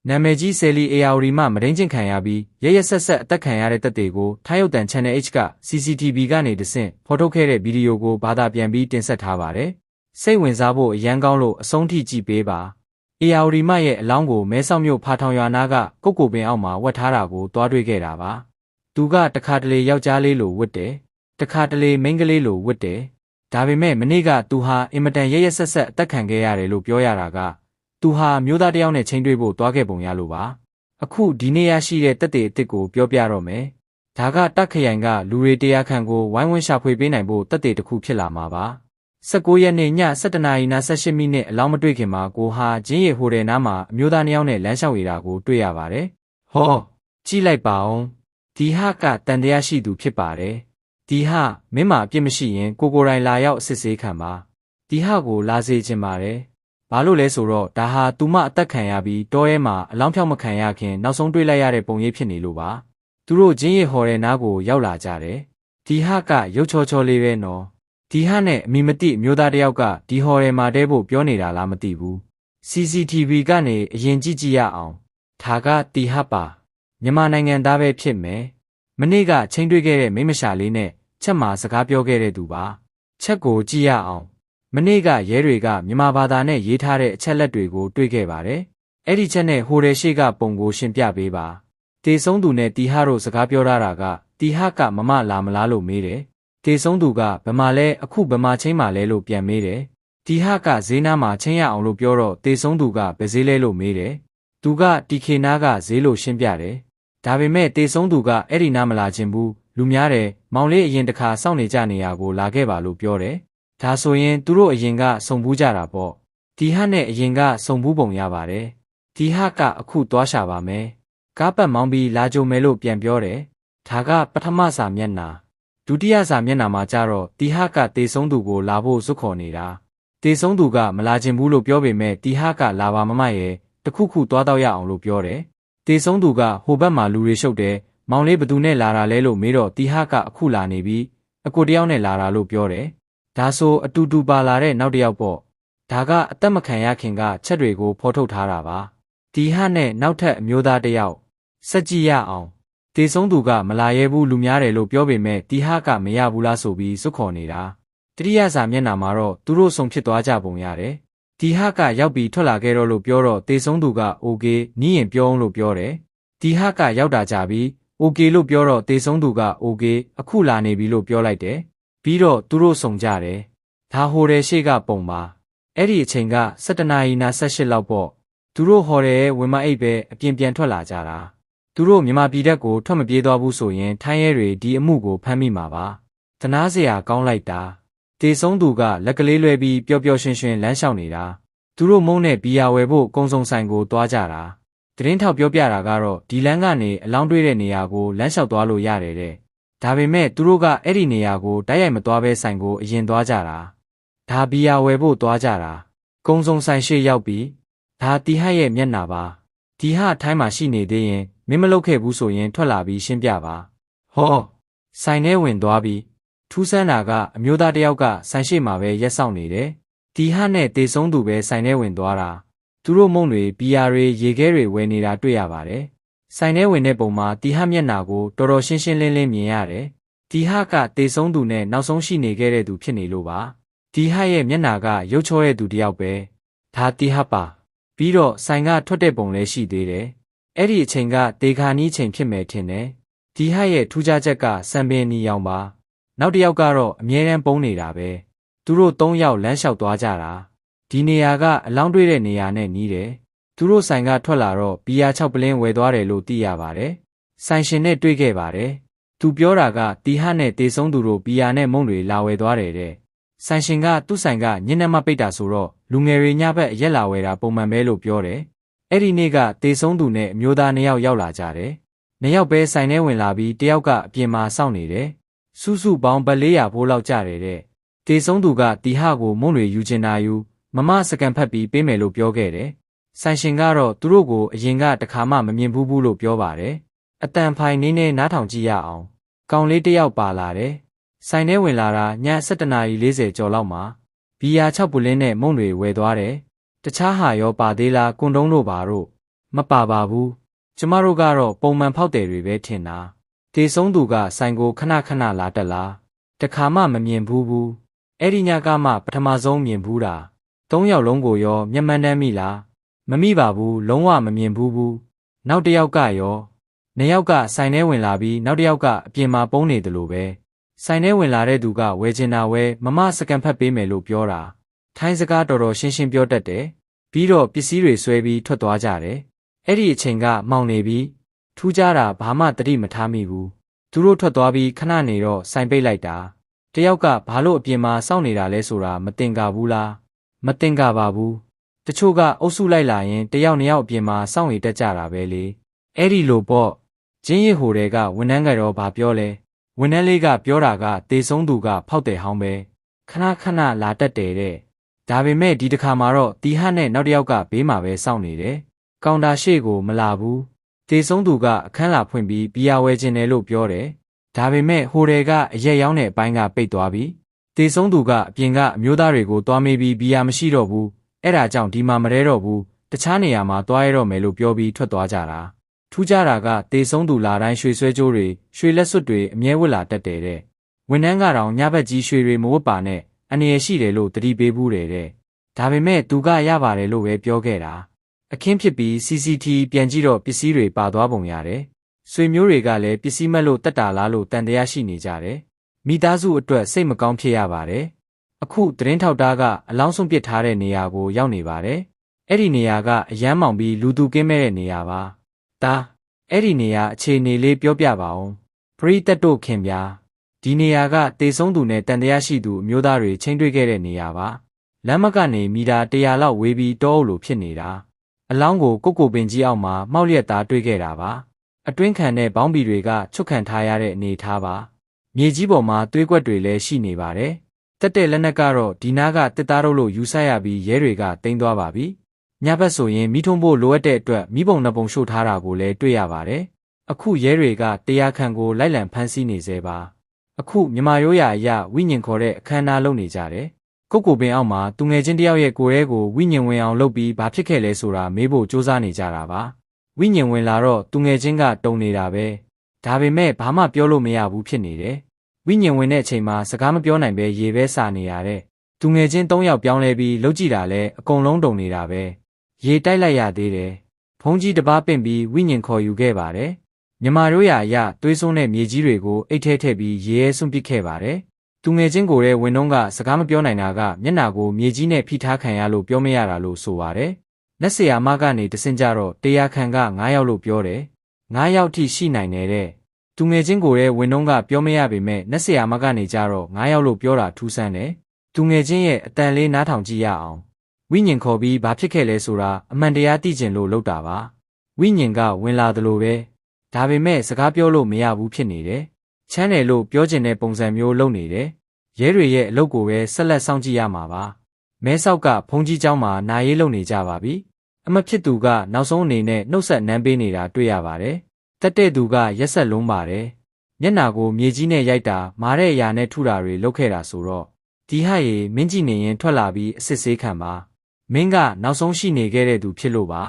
နာမည်ကြီးဆယ်လီ ARD မှမဒိန်းကျင့်ခံရပြီးရက်ရက်ဆက်ဆက်အသက်ခံရတဲ့တပ်တွေကိုထိုင်းရုပ်သံ Channel H က CCTV ကနေတဆင့်ဖော်ထုတ်ခဲ့တဲ့ဗီဒီယိုကိုဘာသာပြန်ပြီးတင်ဆက်ထားပါတယ်။စိတ်ဝင်စားဖို့အရန်ကောင်းလို့အဆုံးထိကြည့်ပေးပါ။ ARD မှရဲ့အလောင်းကိုမဲဆောက်မြို့ဖာထောင်ရွာနားကကုတ်ကိုပင်အောက်မှာဝတ်ထားတာကိုတွားတွေ့ခဲ့တာပါ။သူကတခါတလေယောက်ျားလေးလိုဝတ်တယ်။တခါတလေမိန်းကလေးလိုဝတ်တယ်။ဒါပေမဲ့မနေ့ကသူဟာအင်မတန်ရက်ရက်ဆက်ဆက်အသက်ခံခဲ့ရတယ်လို့ပြောရတာကသူဟာမျိုးသားတယောက်နဲ့ချိန်တွေ့ဖို့တွားခဲ့ပုံရလို့ပါအခုဒီနေ့ရရှိတဲ့တက်တဲ့အစ်စ်ကိုပြောပြတော့မယ်ဒါကတက်ခရိုင်ကလူတွေတရားခံကိုဝိုင်းဝန်းရှာဖွေပေးနိုင်ဖို့တက်တဲ့တစ်ခုဖြစ်လာမှာပါ19ရက်နေ့ည7:18မိနစ်အလောင်းမတွေ့ခင်မှာကိုဟာဂျင်းရီဟိုတယ်နားမှာအမျိုးသားနှစ်ယောက်နဲ့လမ်းလျှောက်နေတာကိုတွေ့ရပါတယ်ဟောကြည့်လိုက်ပါဦးဒီဟာကတန်တရားရှိသူဖြစ်ပါတယ်ဒီဟာမင်းမအပြစ်မရှိရင်ကိုယ်တိုင်လာရောက်အစစ်ဆေးခံပါဒီဟာကိုလာစေချင်ပါတယ်ဘာလို့လဲဆိုတော့ဒါဟာသူမအသက်ခံရပြီးတောရဲမှာအလောင်းဖြောက်မခံရခင်နောက်ဆုံးတွေ့လိုက်ရတဲ့ပုံရိပ်ဖြစ်နေလို့ပါသူတို့ဂျင်းရီဟော်တဲ့နားကိုရောက်လာကြတယ်ဒီဟာကရုပ်ချောချောလေးပဲနော်ဒီဟာနဲ့အမိမတိမျိုးသားတယောက်ကဒီဟော်ရဲမှာတဲဖို့ပြောနေတာလားမသိဘူး CCTV ကနေအရင်ကြည့်ကြည့်ရအောင်ဒါကတီဟာပါမြန်မာနိုင်ငံသားပဲဖြစ်မယ်မနေ့ကချိန်တွေ့ခဲ့တဲ့မိမရှာလေးနဲ့ချက်မှာစကားပြောခဲ့တဲ့သူပါချက်ကိုကြည့်ရအောင်မနေ့ကရဲတွေကမြန်မာဘာသာနဲ့ရေးထားတဲ့အချက်လက်တွေကိုတွေ့ခဲ့ပါတယ်။အဲ့ဒီချက်နဲ့ဟိုတယ်ရှိကပုံကိုရှင်းပြပေးပါ။တေဆုံးသူနဲ့တီဟာတို့စကားပြောတာကတီဟာကမမလာမလားလို့မေးတယ်။တေဆုံးသူကဘယ်မှာလဲအခုဘယ်မှာချင်းမှာလဲလို့ပြန်မေးတယ်။တီဟာကဈေးနားမှာချင်းရအောင်လို့ပြောတော့တေဆုံးသူကဘယ်ဈေးလဲလို့မေးတယ်။သူကတီခေနာကဈေးလို့ရှင်းပြတယ်။ဒါပေမဲ့တေဆုံးသူကအဲ့ဒီနားမလာခြင်းဘူးလူများတယ်မောင်လေးအရင်တခါစောင့်နေကြနေရကိုလာခဲ့ပါလို့ပြောတယ်။ဒါဆိုရင်သူတို့အရင်ကစုံဘူးကြတာပေါ့ဒီဟနဲ့အရင်ကစုံဘူးပုံရပါတယ်ဒီဟကအခုသွားရှာပါမယ်ကားပတ်မောင်းပြီးလာကြုံမယ်လို့ပြန်ပြောတယ်ဒါကပထမစာမျက်နှာဒုတိယစာမျက်နှာမှာကျတော့ဒီဟကတေဆုံးသူကိုလာဖို့စွတ်ခေါ်နေတာတေဆုံးသူကမလာခြင်းဘူးလို့ပြောပေမဲ့ဒီဟကလာပါမမရဲ့တခုခုသွားတော့ရအောင်လို့ပြောတယ်တေဆုံးသူကဟိုဘက်မှာလူတွေရှုပ်တယ်မောင်လေးဘသူနဲ့လာတာလဲလို့မေးတော့ဒီဟကအခုလာနေပြီးအကိုတယောက်နဲ့လာတာလို့ပြောတယ်ဒါဆိုအတူတူပါလာတဲ့နောက်တစ်ယောက်ပေါ့ဒါကအသက်မခံရခင်ကချက်တွေကိုဖော်ထုတ်ထားတာပါဒီဟနဲ့နောက်ထပ်အမျိုးသားတစ်ယောက်စက်ကြည့်ရအောင်တေဆုံးသူကမလာရဲဘူးလူများတယ်လို့ပြောပေမဲ့ဒီဟကမရဘူးလားဆိုပြီးစွတ်ခေါ်နေတာတတိယစာမျက်နှာမှာတော့သူတို့ဆုံဖြစ်သွားကြပုံရတယ်ဒီဟကရောက်ပြီးထွက်လာခဲ့တော့လို့ပြောတော့တေဆုံးသူကโอเคနီးရင်ပြောအောင်လို့ပြောတယ်ဒီဟကရောက်တာကြပြီးโอเคလို့ပြောတော့တေဆုံးသူကโอเคအခုလာနေပြီလို့ပြောလိုက်တယ်ပြီးတော့သူတို့ဆုံကြတယ်ဒါဟိုတယ်ရှိကပုံပါအဲ့ဒီအချိန်က7:18လောက်ပေါ့သူတို့ဟော်တယ်ဝင်မအိပ်ပဲအပြင်ပြန်ထွက်လာကြတာသူတို့မြန်မာပြည်တက်ကိုထွက်မပြေးသွားဘူးဆိုရင်ထိုင်းရဲတွေဒီအမှုကိုဖမ်းမိမှာပါသနာစရာကောင်းလိုက်တာတေဆုံးသူကလက်ကလေးလွှဲပြီးပျော်ပျော်ရွှင်ရွှင်လမ်းလျှောက်နေတာသူတို့မုန်းတဲ့ဘီယာဝယ်ဖို့ကုံစုံဆိုင်ကိုသွားကြတာသတင်းထောက်ပြောပြတာကတော့ဒီလမ်းကနေအလောင်းတွေးတဲ့နေရာကိုလမ်းလျှောက်သွားလို့ရတယ်တဲ့ဒါပေမဲ့သူတို့ကအဲ့ဒီနေရာကိုတိုက်ရိုက်မသွားဘဲဆိုင်ကိုအရင်သွားကြတာဒါဘီယာဝယ်ဖို့သွားကြတာကုံစုံဆိုင်ရှေ့ရောက်ပြီးဒါတီဟရဲ့မျက်နှာပါဒီဟထိုင်းမှာရှိနေသေးရင်မင်းမလုပ်ခဲ့ဘူးဆိုရင်ထွက်လာပြီးရှင်းပြပါဟောဆိုင်ထဲဝင်သွားပြီးထူးဆန်းတာကအမျိုးသားတယောက်ကဆိုင်ရှိမှာပဲရက်ဆောင်နေတယ်ဒီဟနဲ့တေဆုံးသူပဲဆိုင်ထဲဝင်သွားတာသူတို့မုံတွေဘီယာတွေရေခဲတွေဝယ်နေတာတွေ့ရပါတယ်ဆိုင်ထဲဝင်တဲ့ပုံမှာတီဟမျက်နှာကိုတော်တော်ရှင်းရှင်းလင်းလင်းမြင်ရတယ်တီဟကတေဆုံးသူနဲ့နောက်ဆုံးရှိနေခဲ့တဲ့သူဖြစ်နေလို့ပါတီဟရဲ့မျက်နှာကရုပ်ချောတဲ့သူတယောက်ပဲဒါတီဟပါပြီးတော့ဆိုင်ကထွက်တဲ့ပုံလည်းရှိသေးတယ်အဲ့ဒီအချိန်ကဒေခါနီးချိန်ဖြစ်မယ်ထင်တယ်တီဟရဲ့ထူးခြားချက်ကစံပင်နီရောင်ပါနောက်တစ်ယောက်ကတော့အမြဲတမ်းပုံနေတာပဲသူတို့၃ယောက်လမ်းလျှောက်သွားကြတာဒီနေရာကအလောင်းတွေ့တဲ့နေရာနဲ့နီးတယ်သူတို့ဆိုင်ကထွက်လာတော့ဘီယာ6ပလင်းဝယ်သွားတယ်လို့သိရပါတယ်ဆိုင်ရှင်နဲ့တွေ့ခဲ့ပါတယ်သူပြောတာကတီဟနဲ့တေဆုံးသူတို့ဘီယာနဲ့မုံတွေလာဝယ်သွားတယ်တဲ့ဆိုင်ရှင်ကသူ့ဆိုင်ကညနေမှပိတ်တာဆိုတော့လူငယ်တွေညဘက်ရက်လာဝယ်တာပုံမှန်ပဲလို့ပြောတယ်အဲ့ဒီနေ့ကတေဆုံးသူနဲ့အမျိုးသား2ယောက်ရောက်လာကြတယ်2ယောက်ပဲဆိုင်ထဲဝင်လာပြီးတယောက်ကအပြင်မှာစောင့်နေတယ်စုစုပေါင်း400ဘိုးလောက်ကြတယ်တဲ့တေဆုံးသူကတီဟကိုမုံတွေယူချင်တာယူမမစကန်ဖတ်ပြီးပေးမယ်လို့ပြောခဲ့တယ်ဆိုင်ရှင်ကတော့သူတို့ကိုအရင်ကတခါမှမမြင်ဘူးလို့ပြောပါတယ်အတန်ဖိုင်နေနေနားထောင်ကြည့်ရအောင်ကောင်လေးတယောက်ပါလာတယ်ဆိုင်ထဲဝင်လာတာည7:40ကျော်လောက်မှာဘီယာ6ပုလင်းနဲ့မုံတွေဝယ်သွားတယ်တခြားဟာရောပါသေးလားကွန်တုံးတို့ပါတို့ မပါပါဘူးကျမတို့ကတော့ပုံမှန်ဖောက်တယ်တွေပဲထင်တာတေဆုံးသူကဆိုင်ကိုခဏခဏလာတက်လားတခါမှမမြင်ဘူးအဲ့ဒီညကမှပထမဆုံးမြင်ဘူးတာ၃ယောက်လုံးကိုရောမျက်မှန်းတမ်းမိလားမမိပါဘူးလုံးဝမမြင်ဘူးနောက်တစ်ယောက်ကရောနှစ်ယောက်ကဆိုင်ထဲဝင်လာပြီးနောက်တစ်ယောက်ကအပြင်မှာပုန်းနေတယ်လို့ပဲဆိုင်ထဲဝင်လာတဲ့သူကဝယ်ချင်တာဝယ်မမစကန်ဖတ်ပေးမယ်လို့ပြောတာထိုင်းစကားတော်တော်ရှင်းရှင်းပြောတတ်တယ်ပြီးတော့ပစ္စည်းတွေဆွဲပြီးထွက်သွားကြတယ်အဲ့ဒီအချိန်ကမှောင်နေပြီးထူးခြားတာဘာမှသတိမထားမိဘူးသူတို့ထွက်သွားပြီးခဏနေတော့ဆိုင်ပိတ်လိုက်တာတယောက်ကဘာလို့အပြင်မှာစောင့်နေတာလဲဆိုတာမတင်ကြဘူးလားမတင်ကြပါဘူးတချို့ကအုပ်စုလိုက်လာရင်တယောက်နှစ်ယောက်အပြင်မှာစောင့်ရတက်ကြတာပဲလေအဲ့ဒီလိုပေါ့ကျင်းရစ်ဟိုတွေကဝန်ထမ်းကတော့ဘာပြောလဲဝန်ထမ်းလေးကပြောတာကတေဆုံးသူကဖောက်တယ်ဟောင်းပဲခဏခဏလာတက်တယ်တဲ့ဒါပေမဲ့ဒီတစ်ခါမှာတော့တီဟတ်နဲ့နောက်တစ်ယောက်ကဘေးမှာပဲစောင့်နေတယ်ကောင်တာရှေ့ကိုမလာဘူးတေဆုံးသူကအခန်းလာဖွင့်ပြီးဘီယာဝဲခြင်းတယ်လို့ပြောတယ်ဒါပေမဲ့ဟိုတွေကအရက်ရောင်းတဲ့အပိုင်းကပိတ်သွားပြီတေဆုံးသူကအပြင်ကအမျိုးသားတွေကိုတွားမေးပြီးဘီယာမရှိတော့ဘူးအဲ့ဒါကြောင့်ဒီမှာမရဲတော့ဘူးတခြားနေရာမှာတွားရတော့မယ်လို့ပြောပြီးထွက်သွားကြတာထူးခြားတာကတေဆုံးသူလာတိုင်းရွှေဆွဲကြိုးတွေရွှေလက်စွပ်တွေအမြဲဝတ်လာတတ်တယ်တဲ့ဝန်ထမ်းကတော့ညဘက်ကြီးရွှေတွေမဝတ်ပါနဲ့အနေရရှိတယ်လို့တတိပေးဘူးတဲ့ဒါပေမဲ့သူကရပါတယ်လို့ပဲပြောခဲ့တာအခင်းဖြစ်ပြီး CCTV ပြန်ကြည့်တော့ပစ္စည်းတွေပါသွားပုံရတယ်ဆွေမျိုးတွေကလည်းပစ္စည်းမဲ့လို့တက်တာလားလို့တန်တရားရှိနေကြတယ်မိသားစုအတွက်စိတ်မကောင်းဖြစ်ရပါတယ်အခုသတင်းထောက်သားကအလောင်းဆုံးပစ်ထားတဲ့နေရာကိုရောက်နေပါတယ်အဲ့ဒီနေရာကအရမ်းမောင်ပြီးလူသူကင်းမဲ့တဲ့နေရာပါဒါအဲ့ဒီနေရာအခြေအနေလေးပြောပြပါဦးပရိသတ်တို့ခင်ဗျာဒီနေရာကတေဆုံးသူနဲ့တန်တရားရှိသူအမျိုးသားတွေချင်းတွေ့ခဲ့တဲ့နေရာပါလမ်းမကနေမီတာ100လောက်ဝေးပြီးတောအုပ်လိုဖြစ်နေတာအလောင်းကိုကိုပင်ကြီးအောက်မှာမှောက်လျက်သားတွေ့ခဲ့တာပါအတွင်းခံတဲ့ဘောင်းဘီတွေကချွတ်ခံထားရတဲ့အနေထားပါမြေကြီးပေါ်မှာသွေးကွက်တွေလည်းရှိနေပါတယ်တက်တဲ့လက်နက်ကတော့ဒီနားကတစ်သားတို့လို့ယူဆရပြီးရဲတွေကတင်သွားပါပြီညဘက်ဆိုရင်မိထုံးဖို့လိုအပ်တဲ့အတွက်မိဘုံနှစ်ပုံရှို့ထားတာကိုလည်းတွေ့ရပါတယ်အခုရဲတွေကတရားခံကိုလိုက်လံဖမ်းဆီးနေသေးပါအခုမြမရိုးရာအရဝိညာဉ်ခေါ်တဲ့အခမ်းအနားလုပ်နေကြတယ်ကိုပင်အောက်မှာသူငယ်ချင်းတယောက်ရဲ့ကိုယ်ရဲကိုဝိညာဉ်ဝင်အောင်လုပ်ပြီးဘာဖြစ်ခဲ့လဲဆိုတာမေးဖို့စူးစမ်းနေကြတာပါဝိညာဉ်ဝင်လာတော့သူငယ်ချင်းကတုံနေတာပဲဒါပေမဲ့ဘာမှပြောလို့မရဘူးဖြစ်နေတယ်ဝိညာဉ်ဝင်တဲ့အချိန်မှာစကားမပြောနိုင်ပဲရေပဲစာနေရတဲ့သူငယ်ချင်း3ယောက်ပြောင်းလဲပြီးလှုပ်ကြည့်တာလဲအကုန်လုံးတုံနေတာပဲရေတိုက်လိုက်ရသေးတယ်ဘုံကြီးတပားပင့်ပြီးဝိညာဉ်ခေါ်ယူခဲ့ပါတယ်မြမတို့ရာအရသွေးစွန်းတဲ့မြေကြီးတွေကိုအိတ်ထဲထည့်ပြီးရေရဲစွန့်ပစ်ခဲ့ပါတယ်သူငယ်ချင်းကိုရဲ့ဝင်နှုံးကစကားမပြောနိုင်တာကမျက်နာကိုမြေကြီးနဲ့ဖိထားခံရလို့ပြောမရတာလို့ဆိုပါတယ်လက်ဆရာမကနေတဆင့်ကြတော့တရားခံက9ယောက်လို့ပြောတယ်9ယောက်ထိရှိနိုင်တယ်တဲ့သူငယ်ချင်းကိုရဲ့ဝင်နှုံးကပြောမရပေမဲ့လက်ဆရာမကနေကြတော့9ယောက်လို့ပြောတာထူးဆန်းတယ်သူငယ်ချင်းရဲ့အတန်လေးနားထောင်ကြည့်ရအောင်ဝိညာဉ်ခေါ်ပြီးဘာဖြစ်ခဲ့လဲဆိုတာအမှန်တရားသိကျင်လို့လုပ်တာပါဝိညာဉ်ကဝင်လာသလိုပဲဒါပေမဲ့စကားပြောလို့မရဘူးဖြစ်နေတယ်ချမ်းတယ်လို့ပြောချင်တဲ့ပုံစံမျိုးလုပ်နေတယ်ရဲတွေရဲ့အလုပ်ကိုပဲဆက်လက်စောင့်ကြည့်ရမှာပါမဲဆောက်ကဘုံကြီးကျောင်းမှာနာရေးလုပ်နေကြပါပြီအမဖြစ်သူကနောက်ဆုံးအနေနဲ့နှုတ်ဆက်နမ်းပေးနေတာတွေ့ရပါတယ်တက်တဲ့သူကရက်ဆက်လုံးပါတယ်မျက်နာကိုမြေကြီးနဲ့ရိုက်တာမာတဲ့အရာနဲ့ထုတာတွေလုပ်ခဲ့တာဆိုတော့ဒီဟရေမင်းကြည့်နေရင်ထွက်လာပြီးအစစ်ဆေးခံပါမင်းကနောက်ဆုံးရှိနေခဲ့တဲ့သူဖြစ်လို့ပါ